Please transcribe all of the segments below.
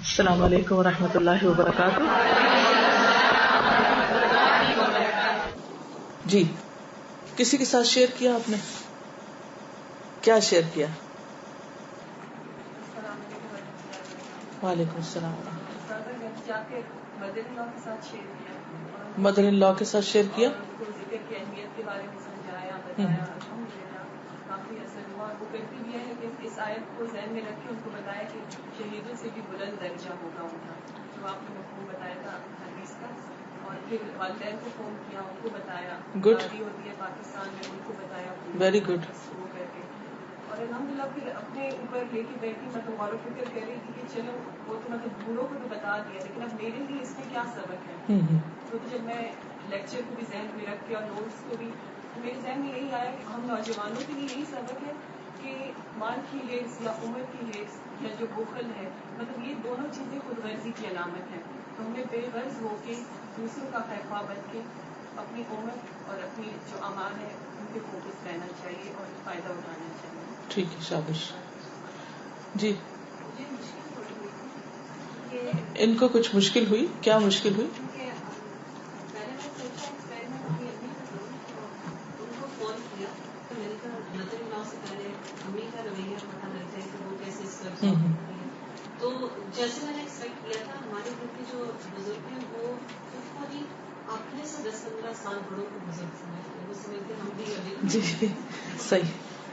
السلام علیکم ورحمۃ اللہ وبرکاتہ. جی کسی کے ساتھ شیئر کیا آپ نے؟ کیا شیئر کیا؟ وعلیکم السلام. مدر ان لا کے ساتھ شیئر کیا. ذکر کی اہمیت کے بارے میں سمجھایا بتایا. الحمدللہ کافی اثر ہوا. وہ کہتی بھی ہے کہ اس آیت کو ذہن میں رکھ کے ان کو بتایا کہ شہیدوں سے بھی بلند درجہ ہوگا ان کا، جو آپ نے مفہوم بتایا تھا حدیث کا. اور پھر والدین کو فون کیا، ان کو بتایا. دادی ہوتی ہے پاکستان میں، ان کو بتایا. Very good. وہ کر کے اور الحمدللہ پھر اپنے اوپر لے کے بیٹھی. مطلب غور و فکر کر رہی تھی کہ چلو وہ تو مطلب بوڑھوں کو تو بتا دیا، لیکن اب میرے لیے اس میں کیا سبق ہے. تو جب میں لیکچر کو بھی ذہن میں رکھ کے اور نوٹس کو بھی، میرے ذہن میں یہی آیا کہ ہم نوجوانوں کے لیے یہی سبق ہے کہ مال کی ہیٹس یا عمر کی ہیٹس یا جو بخل ہے، مطلب یہ دونوں چیزیں خود غرضی کی علامت ہیں. تو ہمیں بے غرض ہو کے دوسروں کا خواہ بن کے اپنی عمر اور اپنی جو اعمال ہے ان پہ فوکس رہنا چاہیے اور فائدہ اٹھانا چاہیے. ٹھیک ہے، شاباش. جی ان کو کچھ مشکل ہوئی؟ کیا مشکل ہوئی؟ تو جیسے میں نے ایکسپیکٹ کیا تھا، ہمارے گھر کے جو بزرگ ہیں وہ بھی اپنے سے 10-15 سال بڑوں کو بزرگ سمجھتے ہیں. وہ سمجھتے ہم بھی ابھی جی صحیح.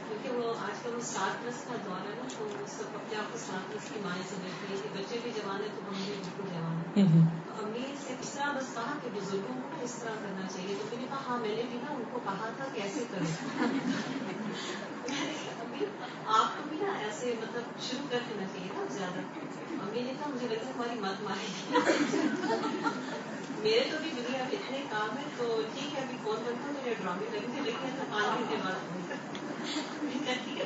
کیونکہ وہ آج کل وہ 7+ کا دور ہے نا، تو وہ سب اپنے آپ کو 7+ کی مائیں سمجھتی ہے کہ بچے بھی جوان ہیں تو ہم بھی بالکل جوان ہیں. امی سے اس طرح بس کہا کہ بزرگوں کو اس طرح کرنا چاہیے. تو میں نے کہا ہاں میں نے بھی نا ان کو کہا تھا کیسے کریں. امی آپ کو بھی نا ایسے مطلب شروع کر دینا چاہیے نا زیادہ. امی نے کہا مجھے لگتا ہے ہماری مت مارے. میرے تو بھی دنیا میں اتنے کام ہے تو ٹھیک ہے ابھی فون کرتا میرے ڈرامے لگیں گے، لیکن 5 گھنٹے بعد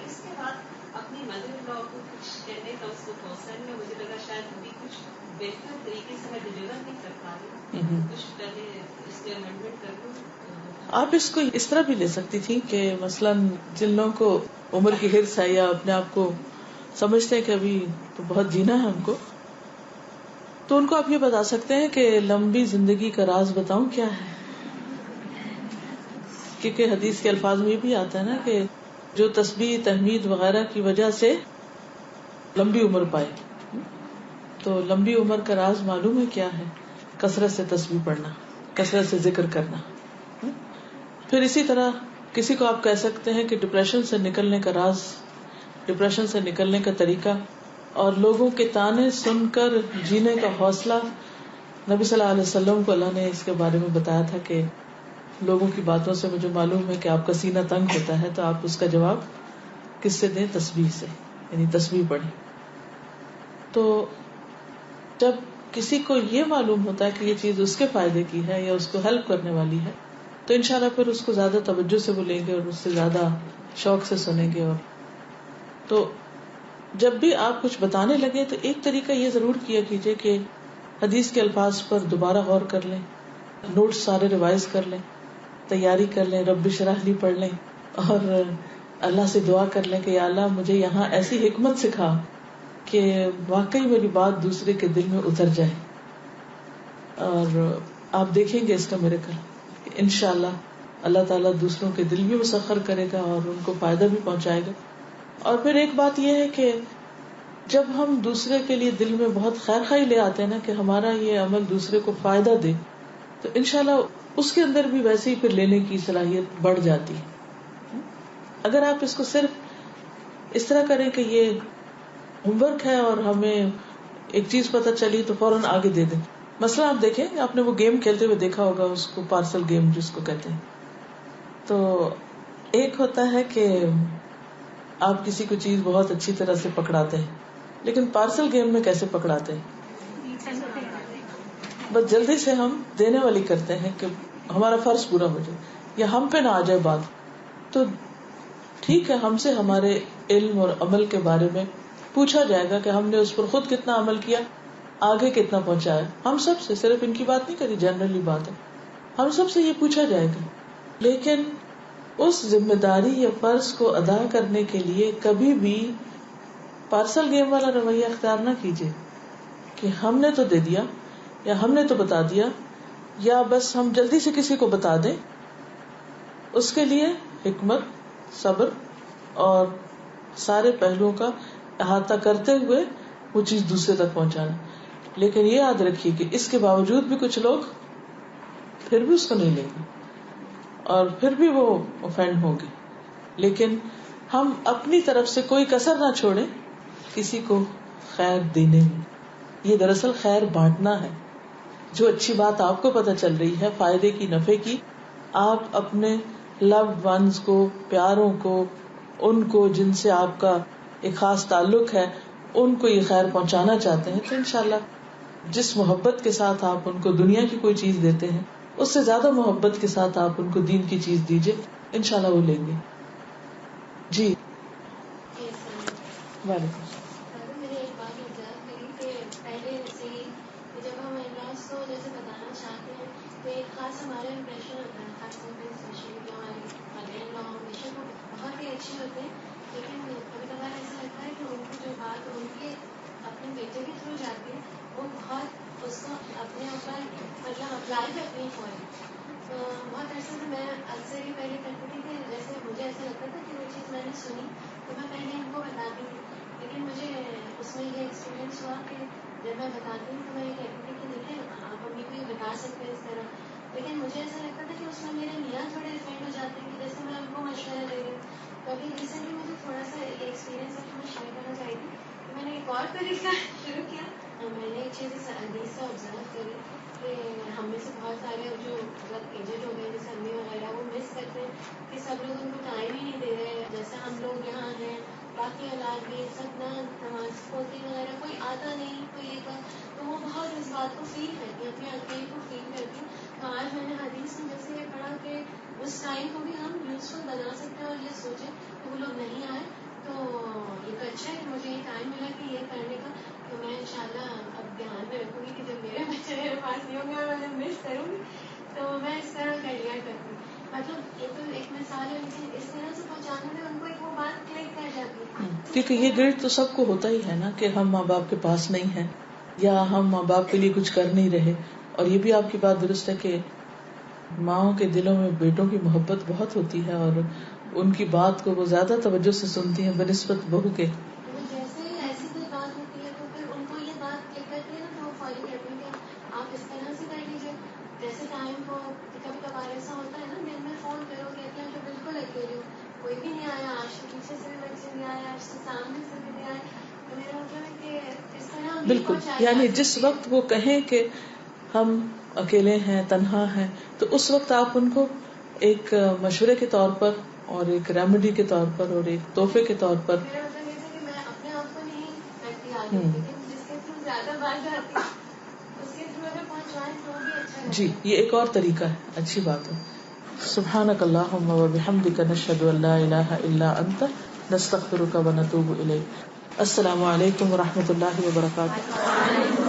اس کے بعد اپنی مدر ان لا کو کچھ کہنے کا اس کو حوصلہ نہیں ہے. مجھے لگا شاید ابھی کچھ بہتر طریقے سے میں ڈلیور نہیں کر پا رہی، کچھ پہلے اس کے امینڈمنٹ کر دوں. آپ اس کو اس طرح بھی لے سکتی تھی کہ مثلاً جن لوگوں کو عمر کی حرص ہے یا اپنے آپ کو سمجھتے ہیں کہ ابھی تو بہت جینا ہے ان کو، تو ان کو آپ یہ بتا سکتے ہیں کہ لمبی زندگی کا راز بتاؤں کیا ہے. کیونکہ حدیث کے الفاظ میں یہ بھی آتا ہے نا کہ جو تسبیح تحمید وغیرہ کی وجہ سے لمبی عمر پائے. تو لمبی عمر کا راز معلوم ہے کیا ہے؟ کثرت سے تسبیح پڑھنا، کثرت سے ذکر کرنا. پھر اسی طرح کسی کو آپ کہہ سکتے ہیں کہ ڈپریشن سے نکلنے کا راز، ڈپریشن سے نکلنے کا طریقہ اور لوگوں کے تانے سن کر جینے کا حوصلہ. نبی صلی اللہ علیہ وسلم کو اللہ نے اس کے بارے میں بتایا تھا کہ لوگوں کی باتوں سے مجھے معلوم ہے کہ آپ کا سینہ تنگ ہوتا ہے، تو آپ اس کا جواب کس سے دیں؟ تسبیح سے، یعنی تسبیح پڑھیں. تو جب کسی کو یہ معلوم ہوتا ہے کہ یہ چیز اس کے فائدے کی ہے یا اس کو ہیلپ کرنے والی ہے، تو انشاءاللہ پھر اس کو زیادہ توجہ سے وہ لیں گے اور اس سے زیادہ شوق سے سنیں گے. اور تو جب بھی آپ کچھ بتانے لگے تو ایک طریقہ یہ ضرور کیا کیجیے کہ حدیث کے الفاظ پر دوبارہ غور کر لیں، نوٹس سارے ریوائز کر لیں، تیاری کر لیں، رب اشرح لی پڑھ لیں اور اللہ سے دعا کر لیں کہ یا اللہ مجھے یہاں ایسی حکمت سکھا کہ واقعی میری بات دوسرے کے دل میں اتر جائے. اور آپ دیکھیں گے اس کا میریکل، انشاءاللہ اللہ تعالیٰ دوسروں کے دل بھی مسخر کرے گا اور ان کو فائدہ بھی پہنچائے گا. اور پھر ایک بات یہ ہے کہ جب ہم دوسرے کے لیے دل میں بہت خیر خواہی لے آتے ہیں نا کہ ہمارا یہ عمل دوسرے کو فائدہ دے، تو انشاءاللہ اس کے اندر بھی ویسے ہی پھر لینے کی صلاحیت بڑھ جاتی ہے. اگر آپ اس کو صرف اس طرح کریں کہ یہ ہوم ورک ہے اور ہمیں ایک چیز پتہ چلی تو فوراً آگے دے دیں. مثلا آپ دیکھیں، آپ نے وہ گیم کھیلتے ہوئے دیکھا ہوگا، اس کو پارسل گیم جس کو کہتے ہیں. تو ایک ہوتا ہے کہ آپ کسی کو چیز بہت اچھی طرح سے پکڑاتے ہیں، لیکن پارسل گیم میں کیسے پکڑاتے ہیں؟ بس جلدی سے ہم دینے والی کرتے ہیں کہ ہمارا فرض پورا ہو جائے یا ہم پہ نہ آ جائے بات. تو ٹھیک ہے، ہم سے ہمارے علم اور عمل کے بارے میں پوچھا جائے گا کہ ہم نے اس پر خود کتنا عمل کیا، آگے کتنا پہنچایا. ہم سب سے، صرف ان کی بات نہیں کری، جنرلی بات ہے، ہم سب سے یہ پوچھا جائے گا. لیکن اس ذمہ داری یا فرض کو ادا کرنے کے لیے کبھی بھی پارسل گیم والا رویہ اختیار نہ کیجیے کہ ہم نے تو دے دیا یا ہم نے تو بتا دیا یا بس ہم جلدی سے کسی کو بتا دیں. اس کے لیے حکمت، صبر اور سارے پہلوؤں کا احاطہ کرتے ہوئے وہ چیز دوسرے تک پہنچانا. لیکن یہ یاد رکھیے کہ اس کے باوجود بھی کچھ لوگ پھر بھی اس کو نہیں لیں گے اور پھر بھی وہ اوفینڈ ہوں گے. لیکن ہم اپنی طرف سے کوئی کسر نہ چھوڑیں کسی کو خیر دینے میں. یہ دراصل خیر بانٹنا ہے. جو اچھی بات آپ کو پتہ چل رہی ہے فائدے کی، نفع کی، آپ اپنے لوڈ ونز کو، پیاروں کو، ان کو جن سے آپ کا ایک خاص تعلق ہے، ان کو یہ خیر پہنچانا چاہتے ہیں تو انشاءاللہ جس محبت کے ساتھ آپ ان کو دنیا کی کوئی چیز دیتے ہیں اس سے زیادہ محبت کے ساتھ آپ ان کو دین کی چیز دیجیے، انشاءاللہ وہ لیں گے. جی وعلیکم السلام. میں نے ایک بات observe کری کہ پہلے سے ہی جب ہم ان-لاس کو جیسے بتانا چاہتے ہیں تو ایک خاص ہمارا امپریشن ہوتا ہے، خاص طور پہ اسپیشلی جو ہمارے مدر ان لا ہمیشہ وہ بہت ہی اچھے ہوتے ہیں، لیکن کبھی کبھار ایسا لگتا ہے کہ ان کی جو بات ان کے اپنے بیٹے کے تھرو جاتی ہے وہ بہت اس کو اپنے اوپر مطلب اپلائی کرتی ہیں فوراً. تو بہت عرصے سے میں اکثر ہی پہلے کرتی تھی کہ جیسے مجھے ایسا لگتا تھا کہ وہ چیز میں نے سنی تو میں پہلے ان کو بتاتی تھی، لیکن مجھے اس میں یہ ایکسپیرئنس ہوا کہ جب میں بتاتی ہوں تو میں یہ کہتی تھی کہ دیکھیں آپ امی کو یہ بتا سکتے ہیں اس طرح، لیکن مجھے ایسا لگتا تھا کہ اس میں میرے میاں تھوڑے افیکٹ ہو جاتے ہیں کہ جیسے میں ان کو مشورہ دے رہی ہوں. تو ابھی ریسنٹلی مجھے تھوڑا سا یہ ایکسپیرئنس ہے کہ میں شیئر کرنا چاہی تھی کہ میں نے ایک اور طریقہ شروع کیا. میں نے ایک چیز اس حدیث سے آبزرو کری کہ ہم میں سے بہت سارے جو مطلب ایجڈ ہو گئے جیسے امی وغیرہ وہ مس کرتے ہیں کہ سب لوگ ان کو ٹائم ہی نہیں دے رہے جیسے ہم لوگ یہاں ہیں، باقی اولاد بھی سب نہ نماز پڑھتی وغیرہ کوئی آتا نہیں کوئی یہ کر، تو وہ بہت اس بات کو فیل کرتی ہیں، اپنے اکیلے کو فیل کرتی ہیں. تو آج میں نے حدیث میں جیسے یہ پڑھا کہ اس ٹائم کو بھی ہم یوزفل بنا سکتے ہیں اور یہ سوچیں کہ وہ لوگ نہیں آئے تو یہ تو اچھا ہے کہ مجھے یہ ٹائم ملا کہ یہ کرنے کا. تو میں انشاءاللہ اب دھیان میں رکھوں گی کہ جب میرے بچے میرے پاس نہیں ہوں گے اور میں انہیں مس کروں گی تو میں اس طرح کر لیا کرتی ہوں. مطلب یہ تو ایک مثال ہے لیکن اس طرح سے پہنچانے میں ان کو ایک وہ بات کلک کر جاتی ہے. کیونکہ یہ گلٹ تو سب کو ہوتا ہی ہے نا کہ ہم ماں باپ کے پاس نہیں ہیں یا ہم ماں باپ کے لیے کچھ کر نہیں رہے. اور یہ بھی آپ کی بات درست ہے کہ ماؤں کے دلوں میں بیٹوں کی محبت بہت ہوتی ہے اور ان کی بات کو وہ زیادہ توجہ سے سنتی ہیں بنسبت بہو کے. جیسے ایسی کوئی بات ہوتی ہے تو پھر ان کو یہ بات کلک کرتی ہے نا تو وہ فوری کہتے ہیں کہ آپ اس طرح سے کر لیجیے. جیسے ٹائم کو کبھی کبھار ایسا ہوتا ہے نا دن میں فون کرو کہتے ہیں کہ بالکل اکیلی ہوں کوئی بھی نہیں آیا، آج سے پیچھے سے بھی بچے نہیں آئے، آج سے سامنے سے بھی نہیں آئے. تو میرا مطلب ہے کہ اس طرح بالکل، یعنی جس وقت وہ کہیں کہ ہم اکیلے ہیں، تنہا ہیں، تو اس وقت آپ ان کو ایک مشورے کے طور پر اور ایک ریمیڈی کے طور پر اور ایک تحفے کے طور پر میرا مطلب یہ تھا کہ میں اپنے آپ کو نہیں کرتی آگے، لیکن جس کے تھرو زیادہ بات جاتی اس کے تھرو اگر پہنچوائیں تو بھی اچھا جی یہ ایک اور طریقہ ہے، اچھی بات ہے. سبحانک اللہم وبحمدک نشہد ان لا الہ الا انت نستغفرک ونتوب الیک. السلام علیکم ورحمۃ اللہ وبرکاتہ.